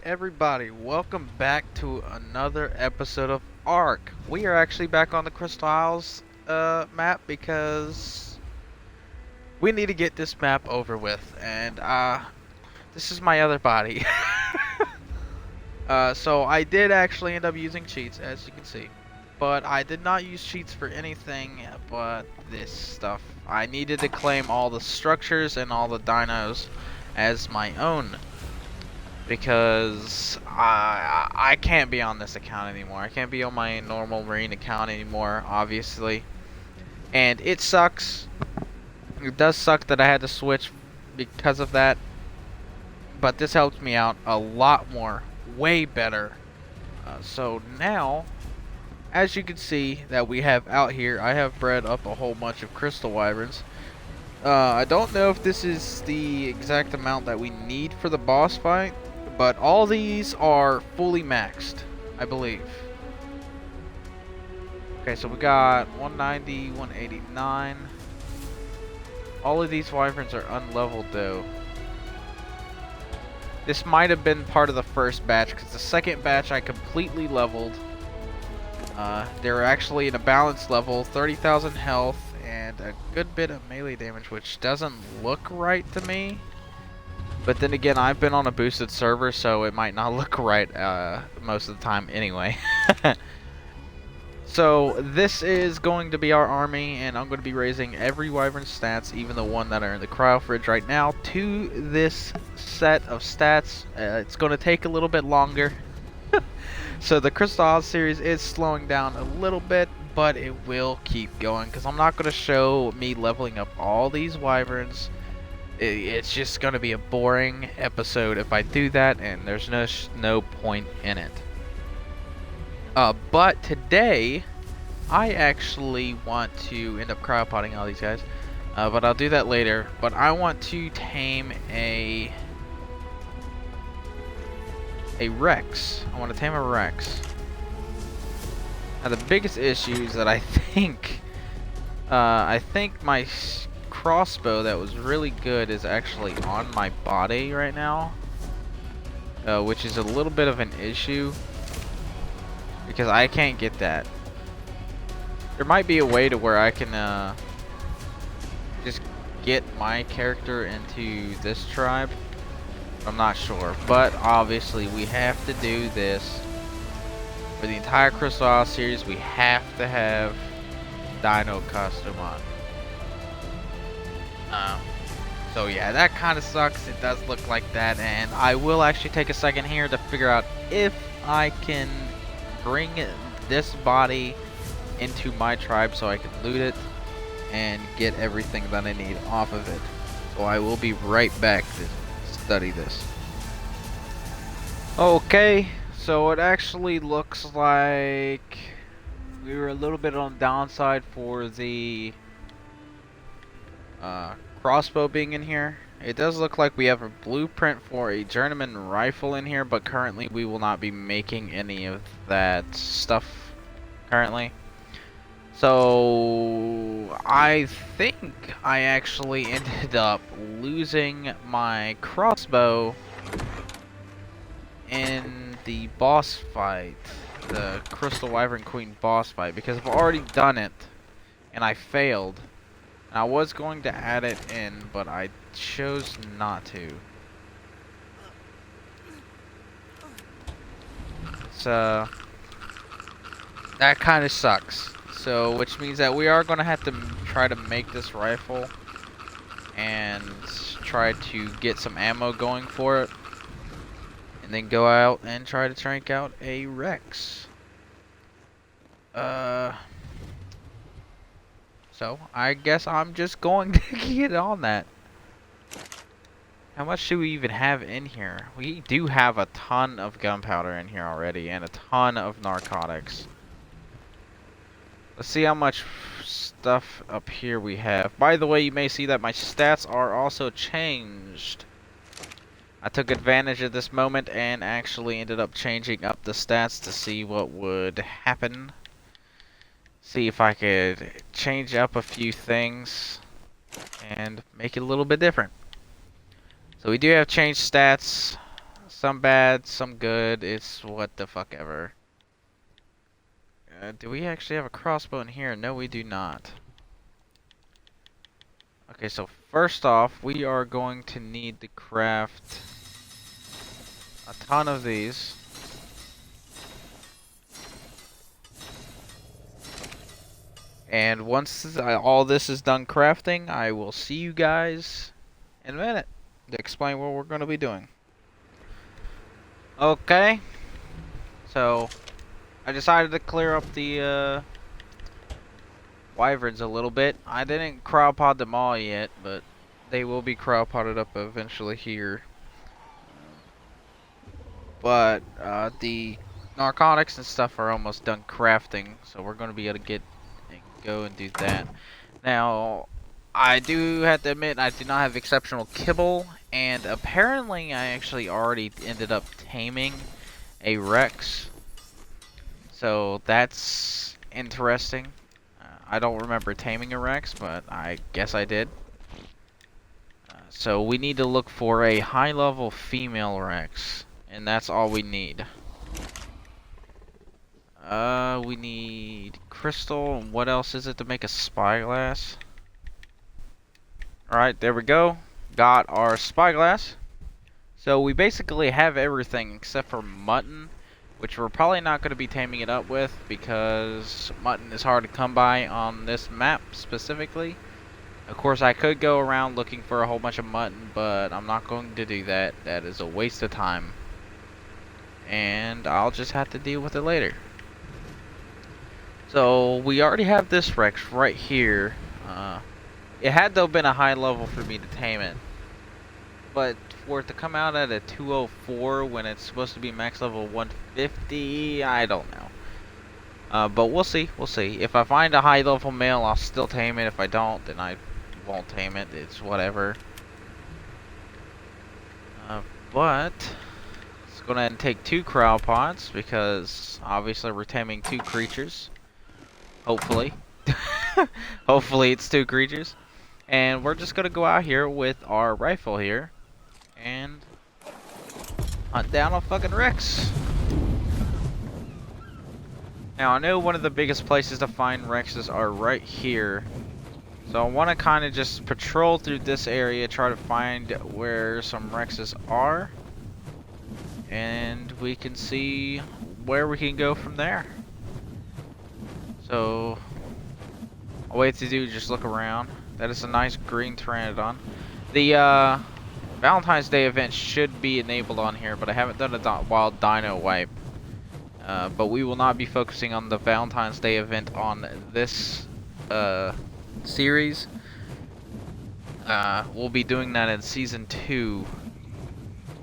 everybody, welcome back to another episode of Ark. We are actually back on the Crystal Isles map because we need to get this map over with, and this is my other body. So I did actually end up using cheats, as you can see, but I did not use cheats for anything but this stuff. I needed to claim all the structures and all the dinos as my own, because I can't be on this account anymore. I can't be on my normal marine account anymore, obviously. And it sucks. It does suck that I had to switch because of that. But this helps me out a lot more. Way better. So now, as you can see that we have out here, I have bred up a whole bunch of crystal wyverns. I don't know if this is the exact amount that we need for the boss fight, but all these are fully maxed, I believe. Okay, so we got 190, 189. All of these wyverns are unleveled though. This might have been part of the first batch, because the second batch I completely leveled. They're actually in a balanced level, 30,000 health, and a good bit of melee damage, which doesn't look right to me. But then again, I've been on a boosted server, so it might not look right most of the time anyway. So this is going to be our army, and I'm going to be raising every wyvern stats, even the one that are in the cryo fridge right now, to this set of stats. It's going to take a little bit longer. So the Crystal Isles series is slowing down a little bit, but it will keep going, because I'm not going to show me leveling up all these wyverns. It's just going to be a boring episode if I do that, and there's no point in it. But today, I actually want to end up cryopotting all these guys, but I'll do that later. But I want to tame a Rex. I want to tame a Rex. Now the biggest issue is that I think my crossbow that was really good is actually on my body right now, which is a little bit of an issue because I can't get that. There might be a way to where I can just get my character into this tribe. I'm not sure, but obviously we have to do this for the entire Crystal Isles series. We have to have Dino costume on. So yeah, that kind of sucks. It does look like that, and I will actually take a second here to figure out if I can bring this body into my tribe so I can loot it and get everything that I need off of it. So I will be right back to study this. Okay, so it actually looks like we were a little bit on the downside for the crossbow being in here. It does look like we have a blueprint for a journeyman rifle in here, but currently we will not be making any of that stuff currently. So I think I actually ended up losing my crossbow in the boss fight, the Crystal Wyvern Queen boss fight, because I've already done it and I failed. And I was going to add it in, but I chose not to. So that kind of sucks. So, which means that we are going to have to try to make this rifle and try to get some ammo going for it, and then go out and try to crank out a Rex. So I guess I'm just going to get on that. How much do we even have in here? We do have a ton of gunpowder in here already, and a ton of narcotics. Let's see how much stuff up here we have. By the way, you may see that my stats are also changed. I took advantage of this moment and actually ended up changing up the stats to see what would happen. See if I could change up a few things and make it a little bit different. So we do have changed stats. Some bad, some good. It's what the fuck ever. Do we actually have a crossbow in here? No, we do not. Okay, so first off, we are going to need to craft a ton of these. And once all this is done crafting, I will see you guys in a minute to explain what we're going to be doing. Okay, so I decided to clear up the wyverns a little bit. I didn't cryopod them all yet, but they will be cryopoded up eventually here. But the narcotics and stuff are almost done crafting, so we're going to be able to go and do that. Now, I do have to admit I do not have exceptional kibble, and apparently I actually already ended up taming a Rex. So that's interesting. I don't remember taming a Rex, but I guess I did. So we need to look for a high-level female Rex, and that's all we need. We need crystal, and what else is it to make a spyglass? Alright, there we go. Got our spyglass. So we basically have everything except for mutton, which we're probably not going to be taming it up with because mutton is hard to come by on this map specifically. Of course, I could go around looking for a whole bunch of mutton, but I'm not going to do that. That is a waste of time. And I'll just have to deal with it later. So we already have this Rex right here. It had to have been a high level for me to tame it. But for it to come out at a 204 when it's supposed to be max level 150, I don't know. But we'll see, we'll see. If I find a high level male, I'll still tame it. If I don't, then I won't tame it. It's whatever. But let's go ahead and take 2 cryopods because obviously we're taming 2 creatures. Hopefully. Hopefully it's 2 creatures. And we're just gonna go out here with our rifle here and hunt down a fucking Rex. Now I know one of the biggest places to find Rexes are right here. So I want to kind of just patrol through this area, try to find where some Rexes are. And we can see where we can go from there. So all we have to do is just look around. That is a nice green pteranodon. The Valentine's Day event should be enabled on here, but I haven't done a wild dino wipe. But we will not be focusing on the Valentine's Day event on this series. We'll be doing that in Season 2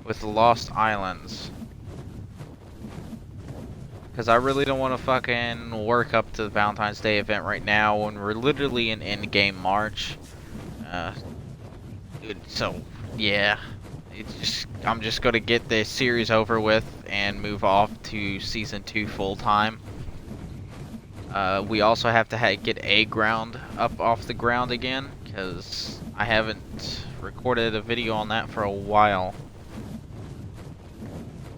with the Lost Islands. Because I really don't want to fucking work up to the Valentine's Day event right now when we're literally in endgame March. So, yeah. I'm just going to get this series over with and move off to Season 2 full time. We also have to get a ground up off the ground again, because I haven't recorded a video on that for a while.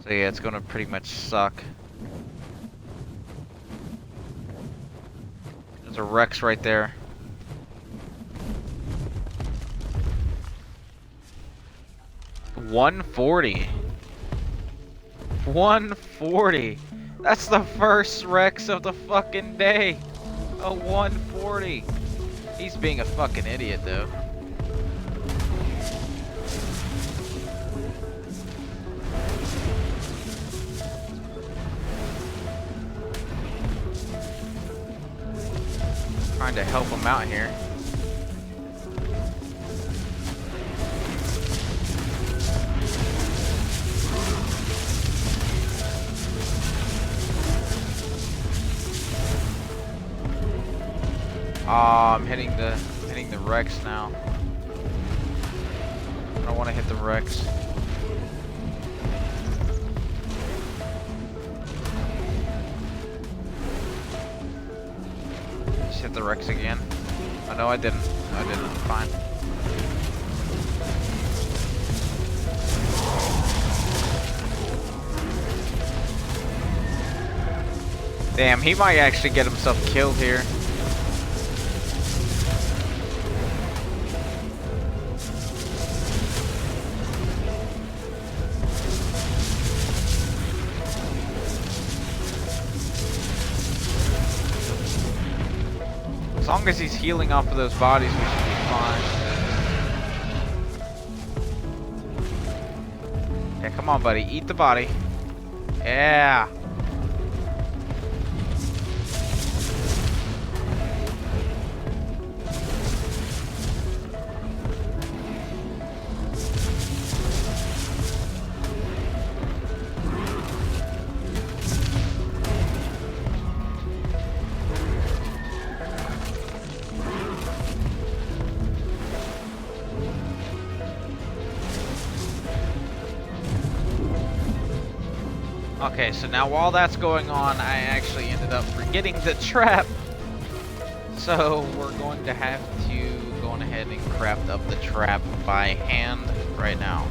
So yeah, it's going to pretty much suck. There's a Rex right there. $140. $140. That's the first Rex of the fucking day. A 140. He's being a fucking idiot though. Trying to help him out here. I'm hitting the Rex now. I don't want to hit the Rex. Just hit the Rex again. Oh no, I didn't. No, I didn't. Fine. Damn, he might actually get himself killed here. As long as he's healing off of those bodies, we should be fine. Yeah, come on, buddy. Eat the body. Yeah. Okay, so now while that's going on, I actually ended up forgetting the trap. So we're going to have to go on ahead and craft up the trap by hand right now.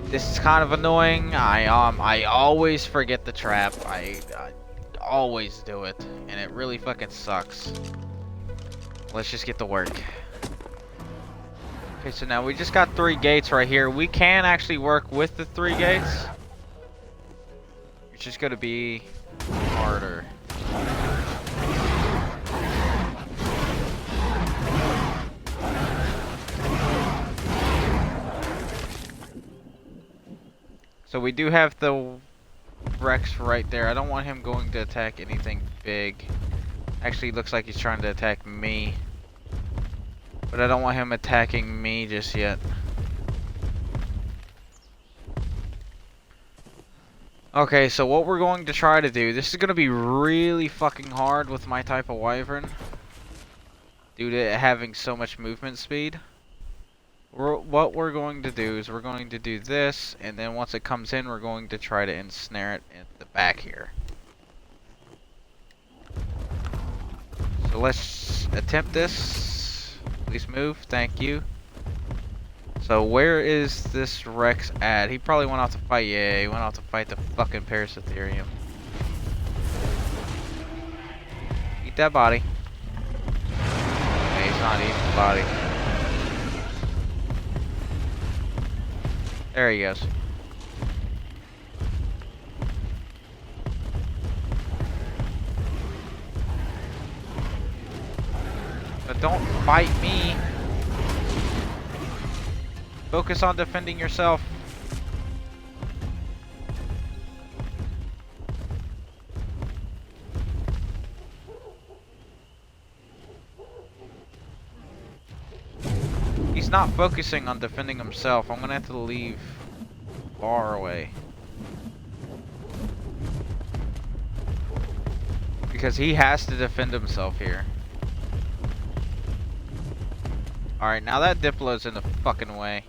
This is kind of annoying. I always forget the trap. I always do it, and it really fucking sucks. Let's just get to work. Okay, so now we just got 3 gates right here. We can actually work with the 3 gates. It's just gonna be harder. So we do have the Rex right there. I don't want him going to attack anything big. Actually, looks like he's trying to attack me. But I don't want him attacking me just yet. Okay, so what we're going to try to do, this is going to be really fucking hard with my type of wyvern, due to it having so much movement speed. What we're going to do is we're going to do this, and then once it comes in, we're going to try to ensnare it at the back here. So let's attempt this. Please move, thank you. So where is this Rex at? He probably went off to fight. Yeah, he went off to fight the fucking Parasitherium. Eat that body. Okay, he's not eating the body. There he goes. But don't fight me. Focus on defending yourself. He's not focusing on defending himself. I'm gonna have to leave far away. Because he has to defend himself here. Alright, now that Diplo's in the fucking way.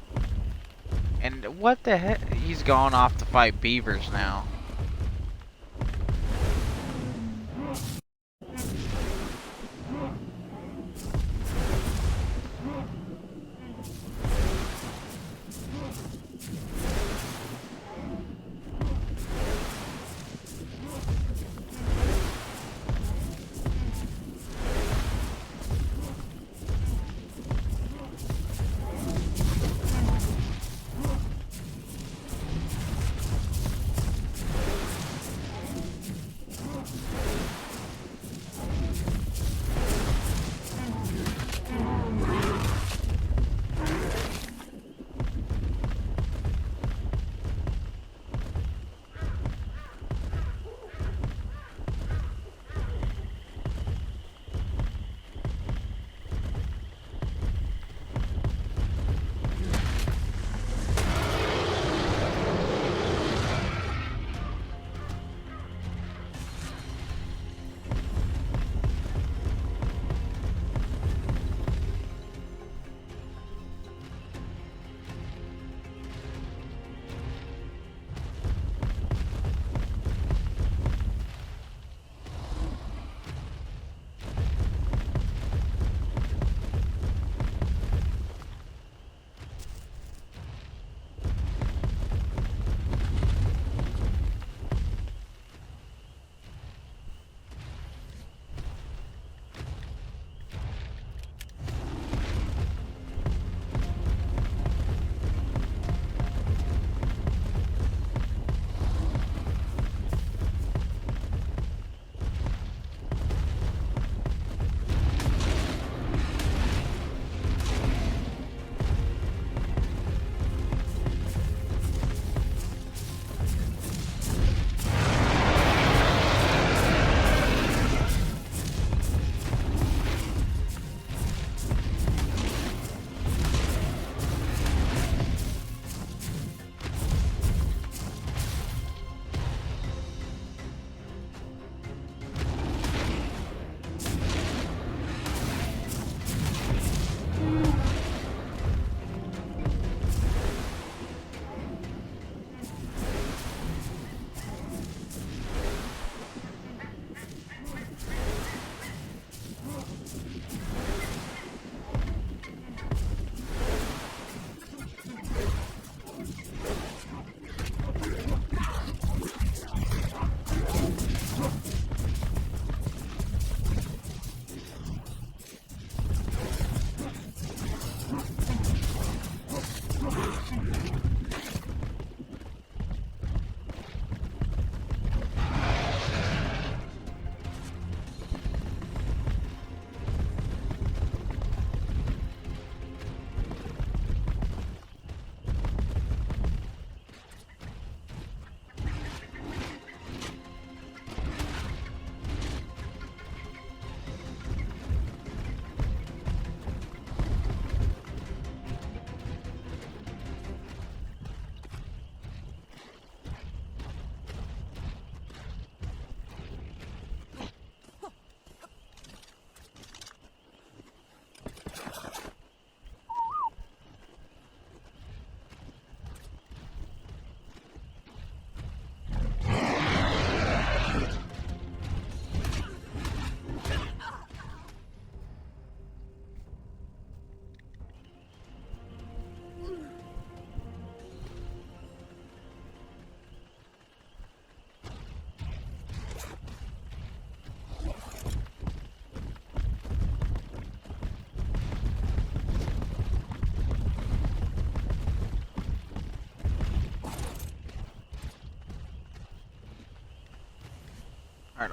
And what the heck? He's gone off to fight beavers now.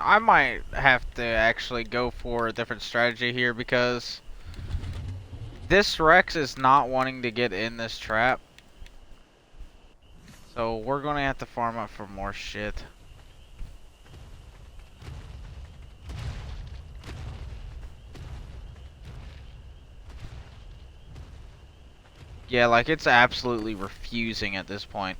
I might have to actually go for a different strategy here because this Rex is not wanting to get in this trap. So we're gonna have to farm up for more shit. Yeah, like it's absolutely refusing at this point.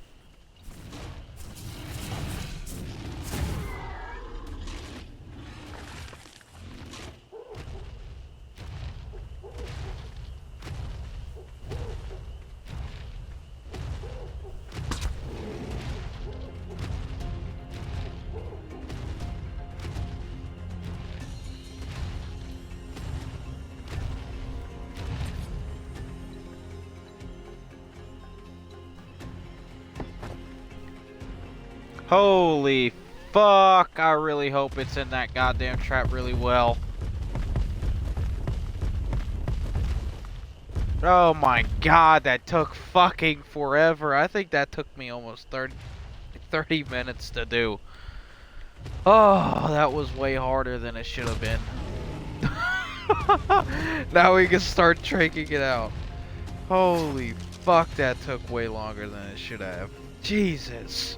Holy fuck, I really hope it's in that goddamn trap really well. Oh my god, that took fucking forever. I think that took me almost 30 minutes to do. Oh, that was way harder than it should have been. Now we can start drinking it out. Holy fuck, that took way longer than it should have. Jesus.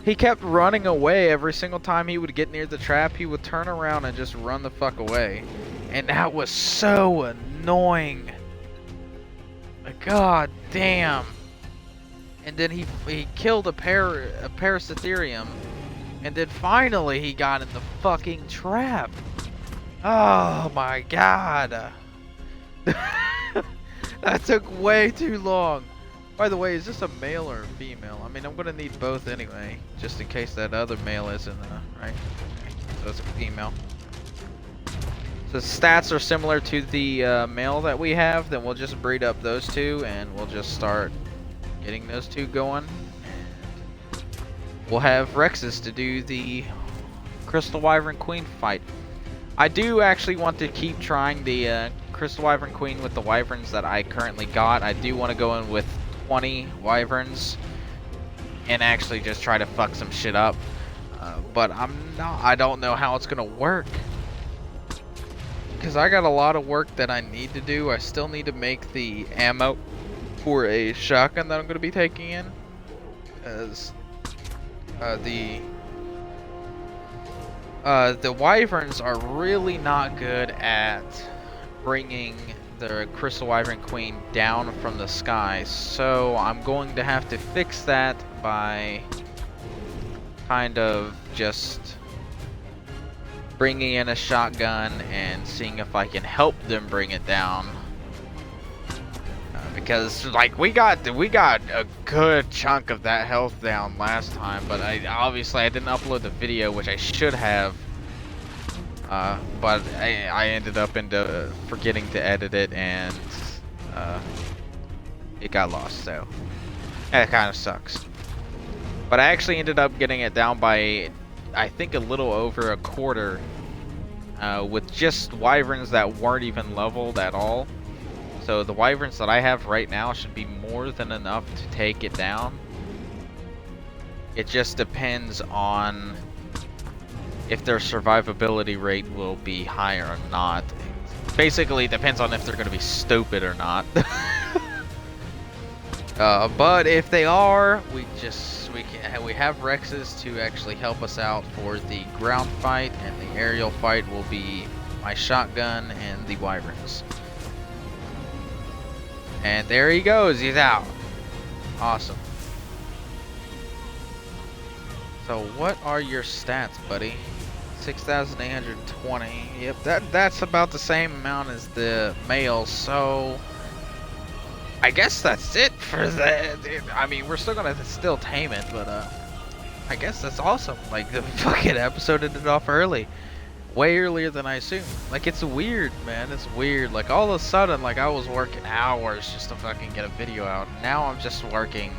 He kept running away every single time he would get near the trap. He would turn around and just run the fuck away. And that was so annoying. God damn. And then he killed a parasitherium. And then finally he got in the fucking trap. Oh my god. That took way too long. By the way, is this a male or a female? I mean, I'm gonna need both anyway, just in case that other male isn't, right? So it's a female. So the stats are similar to the male that we have, then we'll just breed up those two and we'll just start getting those two going. And we'll have Rexes to do the Crystal Wyvern Queen fight. I do actually want to keep trying the Crystal Wyvern Queen with the Wyverns that I currently got. I do want to go in with 20 Wyverns and actually just try to fuck some shit up. But I don't know how it's gonna work. Because I got a lot of work that I need to do. I still need to make the ammo for a shotgun that I'm gonna be taking in. As the Wyverns are really not good at bringing the Crystal Wyvern Queen down from the sky, so I'm going to have to fix that by kind of just bringing in a shotgun and seeing if I can help them bring it down. Because like we got a good chunk of that health down last time, but obviously I didn't upload the video, which I should have. But I ended up forgetting to edit it, and it got lost, so that kind of sucks. But I actually ended up getting it down by, I think, a little over a quarter, with just Wyverns that weren't even leveled at all. So the Wyverns that I have right now should be more than enough to take it down. It just depends on if their survivability rate will be higher or not. Basically, it depends on if they're going to be stupid or not. But if they are, we have Rexes to actually help us out for the ground fight, and the aerial fight will be my shotgun and the Wyverns. And there he goes, he's out. Awesome. So what are your stats, buddy? 6,820. Yep, that's about the same amount as the male, so I guess that's it for that. I mean, we're still gonna tame it, but I guess that's awesome. Like, the fucking episode ended off early. Way earlier than I assumed. Like, it's weird, man. It's weird. Like, all of a sudden, like, I was working hours just to fucking get a video out. Now I'm just working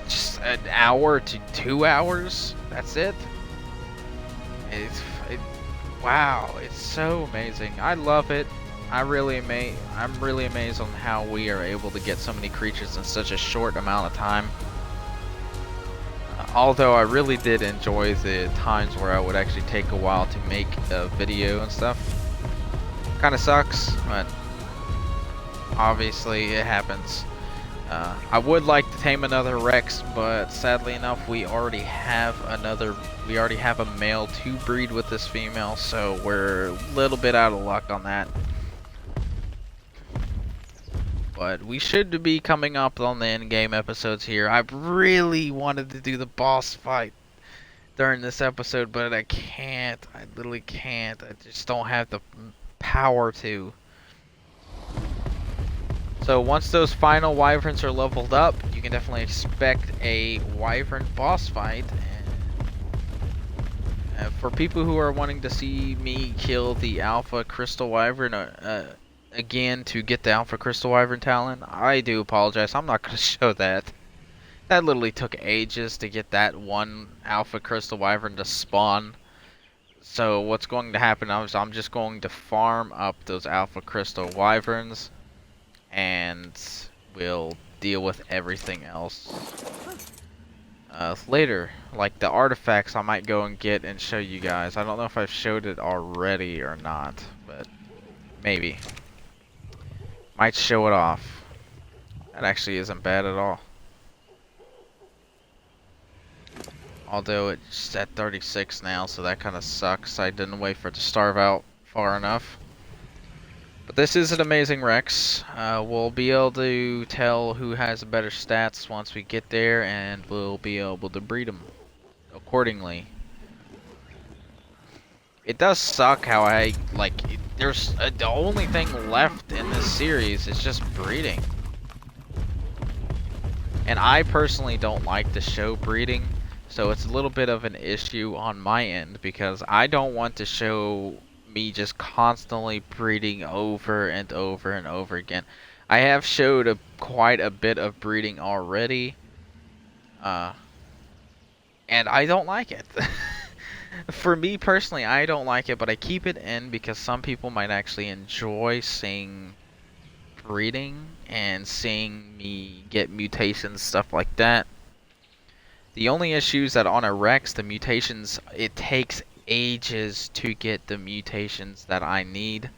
just an hour to 2 hours. That's it. Wow, it's so amazing. I love it. I'm really amazed on how we are able to get so many creatures in such a short amount of time. Although I really did enjoy the times where I would actually take a while to make a video and stuff. Kind of sucks, but obviously it happens. I would like to tame another Rex, but sadly enough, we already have a male to breed with this female, so we're a little bit out of luck on that. But we should be coming up on the end-game episodes here. I really wanted to do the boss fight during this episode, but I can't. I literally can't. I just don't have the power to. So once those final wyverns are leveled up, you can definitely expect a wyvern boss fight. And for people who are wanting to see me kill the alpha crystal wyvern again to get the alpha crystal wyvern talent, I do apologize. I'm not going to show that. That literally took ages to get that one alpha crystal wyvern to spawn. So what's going to happen is I'm just going to farm up those alpha crystal wyverns, and we'll deal with everything else later. Like the artifacts I might go and get and show you guys. I don't know if I've showed it already or not, but maybe. Might show it off. That actually isn't bad at all. Although it's at 36 now, so that kind of sucks. I didn't wait for it to starve out far enough. But this is an amazing Rex. We'll be able to tell who has better stats once we get there, and we'll be able to breed them accordingly. It does suck how there's the only thing left in this series is just breeding. And I personally don't like to show breeding, so it's a little bit of an issue on my end, because I don't want to show me just constantly breeding over and over and over again. I have showed quite a bit of breeding already, and I don't like it. For me personally, I don't like it, but I keep it in because some people might actually enjoy seeing breeding and seeing me get mutations, stuff like that. The only issue is that on a Rex, the mutations, it takes ages to get the mutations that I need,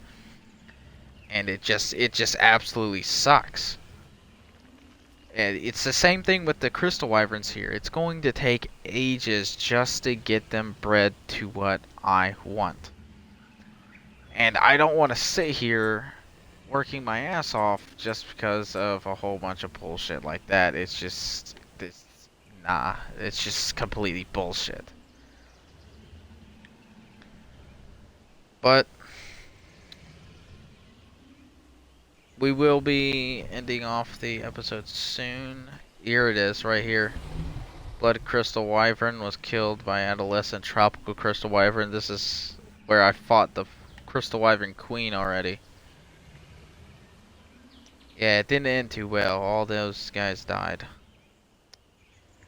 and it just absolutely sucks. And it's the same thing with the crystal wyverns here. It's going to take ages just to get them bred to what I want, and I don't want to sit here working my ass off just because of a whole bunch of bullshit like that. It's just it's just completely bullshit. But we will be ending off the episode soon. Here it is, right here. Blood Crystal Wyvern was killed by Adolescent Tropical Crystal Wyvern. This is where I fought the Crystal Wyvern Queen already. Yeah, it didn't end too well. All those guys died.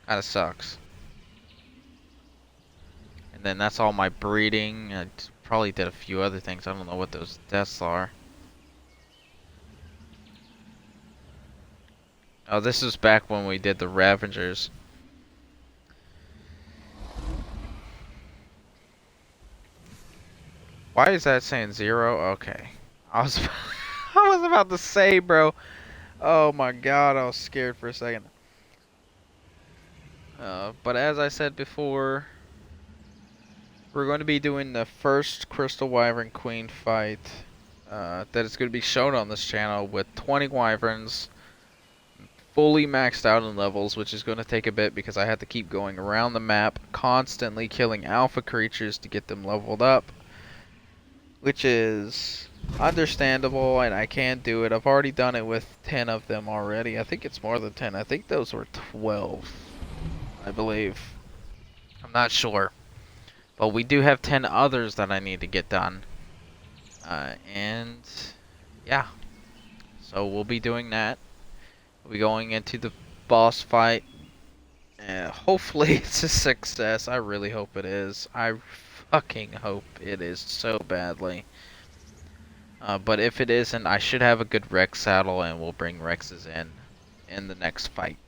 Kinda sucks. And then that's all my breeding. I probably did a few other things. I don't know what those deaths are. Oh, this is back when we did the Ravengers. Why is that saying 0? Okay. I was about to say, bro. Oh my god, I was scared for a second. But as I said before, we're going to be doing the first Crystal Wyvern Queen fight that is going to be shown on this channel with 20 Wyverns, fully maxed out in levels, which is going to take a bit because I have to keep going around the map, constantly killing alpha creatures to get them leveled up, which is understandable, and I can do it. I've already done it with 10 of them already. I think it's more than 10. I think those were 12, I believe. I'm not sure. But we do have 10 others that I need to get done. And yeah. So we'll be doing that. We'll be going into the boss fight. Hopefully it's a success. I really hope it is. I fucking hope it is so badly. But if it isn't, I should have a good Rex saddle, and we'll bring Rexes in the next fight.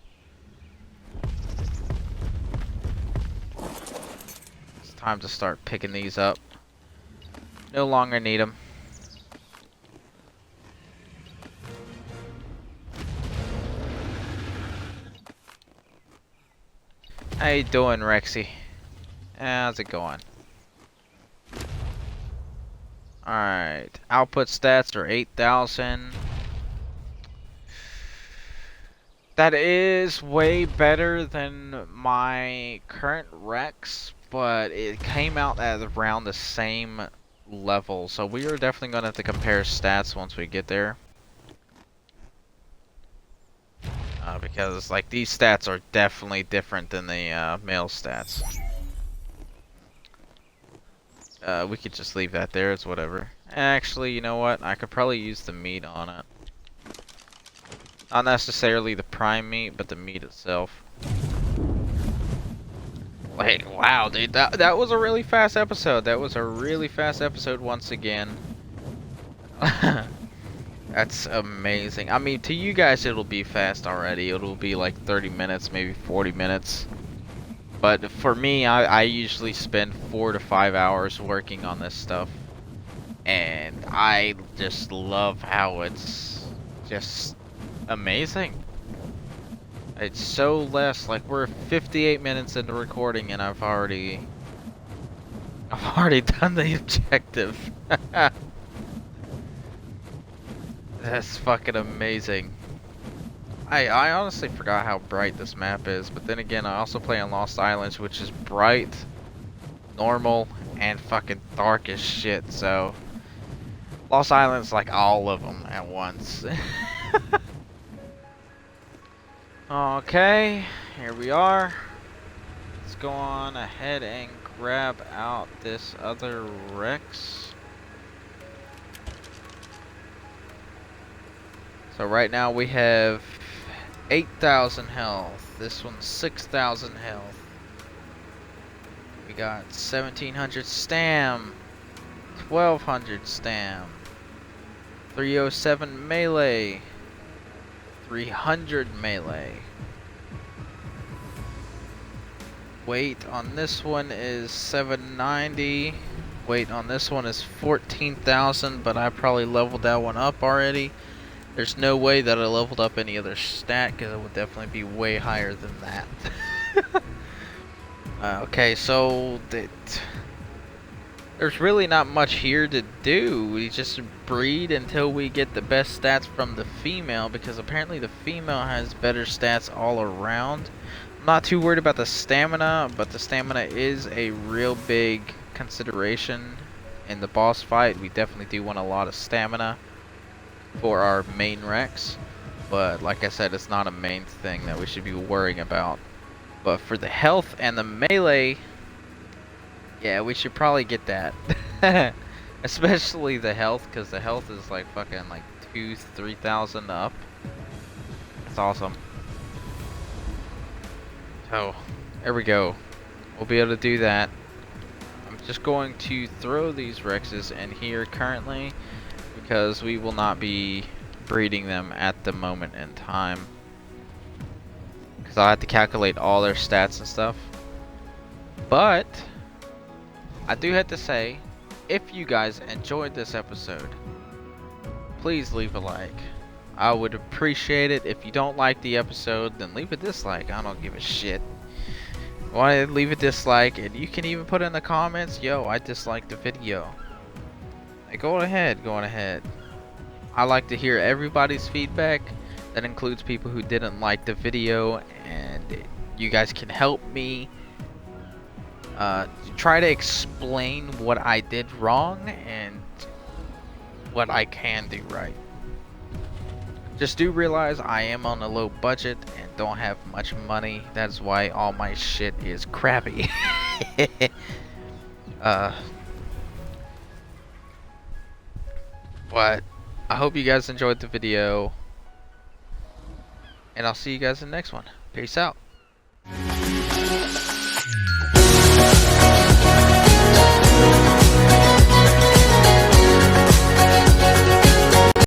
time to start picking these up. No longer need them. How you doing, Rexy? How's it going? Alright, output stats are 8,000. That is way better than my current Rex, but it came out at around the same level, so we are definitely going to have to compare stats once we get there. Because like these stats are definitely different than the male stats. We could just leave that there, it's whatever. Actually, you know what? I could probably use the meat on it. Not necessarily the prime meat, but the meat itself. Like, wow, dude, that was a really fast episode. That was a really fast episode once again. That's amazing. I mean, to you guys, it'll be fast already. It'll be like 30 minutes, maybe 40 minutes. But for me, I usually spend 4 to 5 hours working on this stuff. And I just love how it's just amazing. It's so less, like we're 58 minutes into recording and I've already done the objective. That's fucking amazing. I honestly forgot how bright this map is, but then again, I also play on Lost Islands, which is bright, normal, and fucking dark as shit, so Lost Islands like all of them at once. Okay, here we are. Let's go on ahead and grab out this other Rex. So right now we have 8,000 health. This one's 6,000 health. We got 1,700 stam, 1,200 stam, 307 melee, 300 melee. Weight on this one is 790. Weight on this one is 14,000, but I probably leveled that one up already. There's no way that I leveled up any other stat, because it would definitely be way higher than that. Okay, so there's really not much here to do. We just breed until we get the best stats from the female, because apparently the female has better stats all around. I'm not too worried about the stamina, but the stamina is a real big consideration in the boss fight. We definitely do want a lot of stamina for our main Rex, but like I said, it's not a main thing that we should be worrying about. But for the health and the melee, yeah, we should probably get that. Especially the health, because the health is like fucking like 2,000-3,000 up. That's awesome. So there we go, we'll be able to do that. I'm just going to throw these Rexes in here currently, because we will not be breeding them at the moment in time, because I'll have to calculate all their stats and stuff. But I do have to say, if you guys enjoyed this episode, please leave a like. I would appreciate it. If you don't like the episode, then leave a dislike. I don't give a shit. Want to leave a dislike, and you can even put in the comments, yo, I disliked the video. Go ahead, go on ahead. I like to hear everybody's feedback. That includes people who didn't like the video, and you guys can help me try to explain what I did wrong and what I can do right. Just do realize I am on a low budget and don't have much money. That's why all my shit is crappy. But I hope you guys enjoyed the video, and I'll see you guys in the next one. Peace out.